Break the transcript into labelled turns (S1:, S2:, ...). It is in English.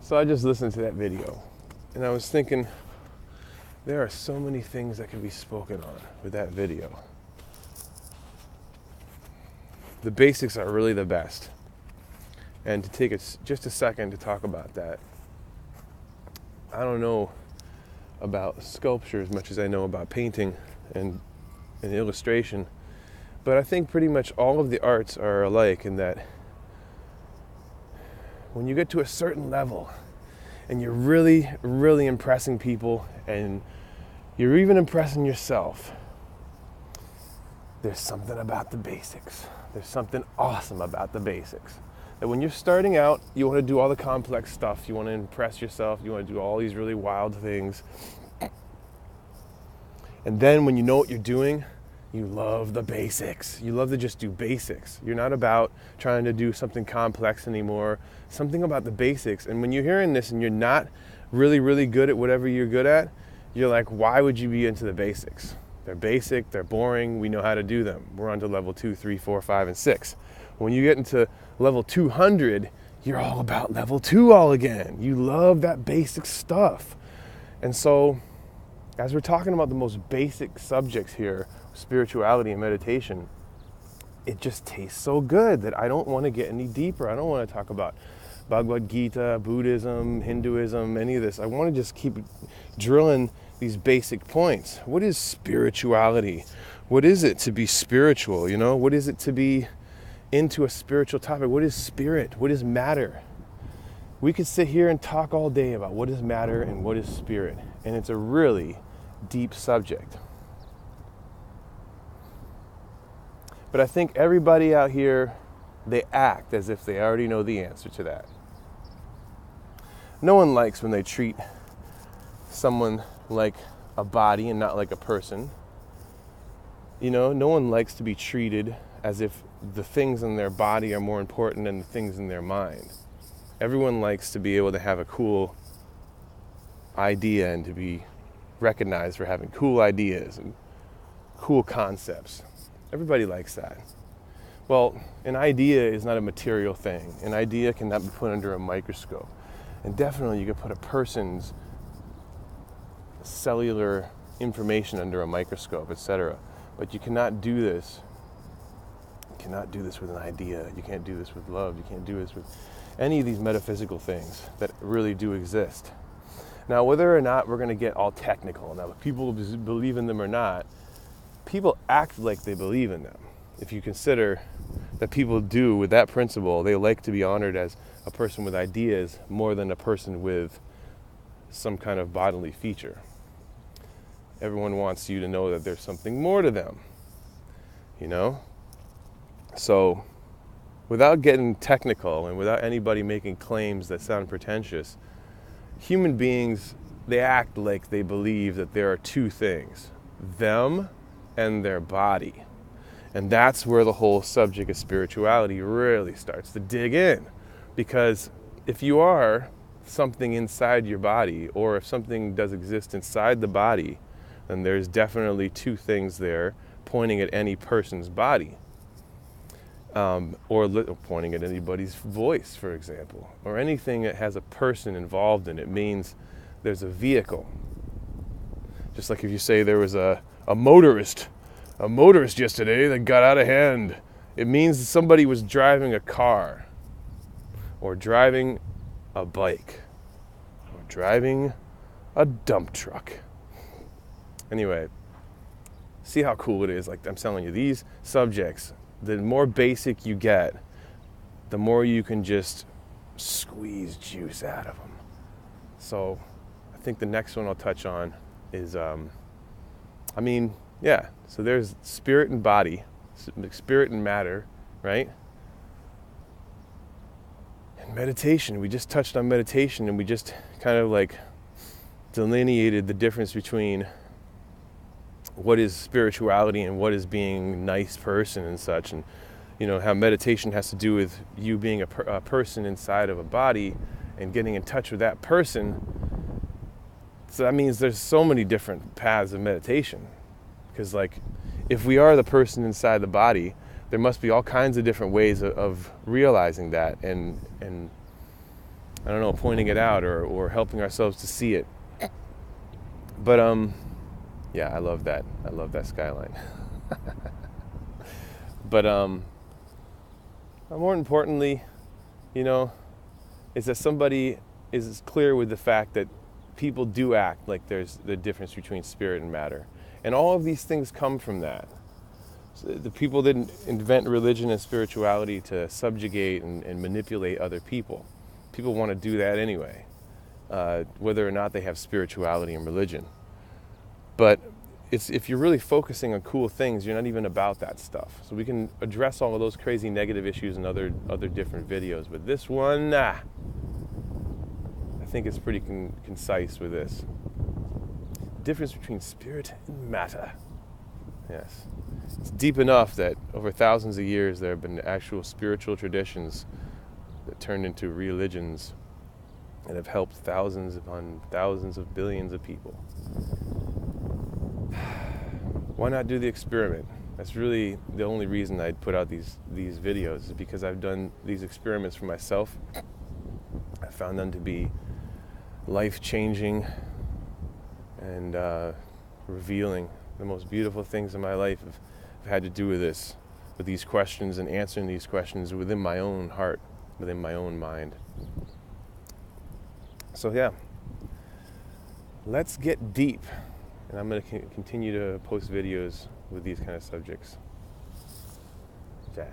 S1: So I just listened to that video, and I was thinking, there are so many things that can be spoken on with that video. The basics are really the best. And to take just a second to talk about that, I don't know about sculpture as much as I know about painting and illustration, but I think pretty much all of the arts are alike in that when you get to a certain level and you're really, really impressing people and you're even impressing yourself, there's something about the basics. There's something awesome about the basics. That when you're starting out, you want to do all the complex stuff. You want to impress yourself. You want to do all these really wild things. And then when you know what you're doing, you love the basics. You love to just do basics. You're not about trying to do something complex anymore. Something about the basics. And when you're hearing this and you're not really, really good at whatever you're good at, you're like, why would you be into the basics? They're basic, they're boring, we know how to do them. We're on to level 2, 3, 4, 5, and 6. When you get into level 200, you're all about level 2 all again. You love that basic stuff. And so, as we're talking about the most basic subjects here, spirituality and meditation, it just tastes so good that I don't want to get any deeper. I don't want to talk about Bhagavad Gita, Buddhism, Hinduism, any of this. I want to just keep drilling these basic points. What is spirituality? What is it to be spiritual? You know, what is it to be into a spiritual topic? What is spirit? What is matter? We could sit here and talk all day about what is matter and what is spirit, and it's a really deep subject. But I think everybody out here, they act as if they already know the answer to that. No one likes when they treat someone like a body and not like a person. You know, no one likes to be treated as if the things in their body are more important than the things in their mind. Everyone likes to be able to have a cool idea and to be recognized for having cool ideas and cool concepts. Everybody likes that. Well, an idea is not a material thing. An idea cannot be put under a microscope. And definitely you can put a person's cellular information under a microscope, etc. But you cannot do this. You cannot do this with an idea. You can't do this with love. You can't do this with any of these metaphysical things that really do exist. Now, whether or not we're going to get all technical, now if people believe in them or not, people act like they believe in them. If you consider that people do with that principle, they like to be honored as a person with ideas more than a person with some kind of bodily feature. Everyone wants you to know that there's something more to them, you know? So, without getting technical and without anybody making claims that sound pretentious, human beings, they act like they believe that there are two things, them and their body. And that's where the whole subject of spirituality really starts to dig in. Because if you are something inside your body, or if something does exist inside the body, then there's definitely two things there pointing at any person's body. Or pointing at anybody's voice, for example. Or anything that has a person involved in it means there's a vehicle. Just like if you say there was a motorist yesterday that got out of hand, it means that somebody was driving a car, or driving a bike, or driving a dump truck. Anyway, see how cool it is. Like I'm telling you, these subjects, the more basic you get, the more you can just squeeze juice out of them. So I think the next one I'll touch on is, so there's spirit and body, spirit and matter, right? And meditation, we just touched on meditation, and we just kind of like delineated the difference between what is spirituality and what is being a nice person and such, and you know how meditation has to do with you being a person inside of a body and getting in touch with that person. So that means there's so many different paths of meditation, because like if we are the person inside the body, there must be all kinds of different ways of realizing that and I don't know, pointing it out or helping ourselves to see it. But yeah, I love that. I love that skyline. But more importantly, you know, is that somebody is clear with the fact that people do act like there's the difference between spirit and matter. And all of these things come from that. So the people didn't invent religion and spirituality to subjugate and manipulate other people. People want to do that anyway, whether or not they have spirituality and religion. But if you're really focusing on cool things, you're not even about that stuff. So we can address all of those crazy negative issues in other different videos. But this one, I think it's pretty concise with this. Difference between spirit and matter. Yes. It's deep enough that over thousands of years there have been actual spiritual traditions that turned into religions and have helped thousands upon thousands of billions of people. Why not do the experiment? That's really the only reason I'd put out these videos, is because I've done these experiments for myself. I found them to be life-changing and revealing. The most beautiful things in my life have had to do with this, with these questions and answering these questions within my own heart, within my own mind. So yeah, let's get deep. And I'm going to continue to post videos with these kind of subjects. Okay.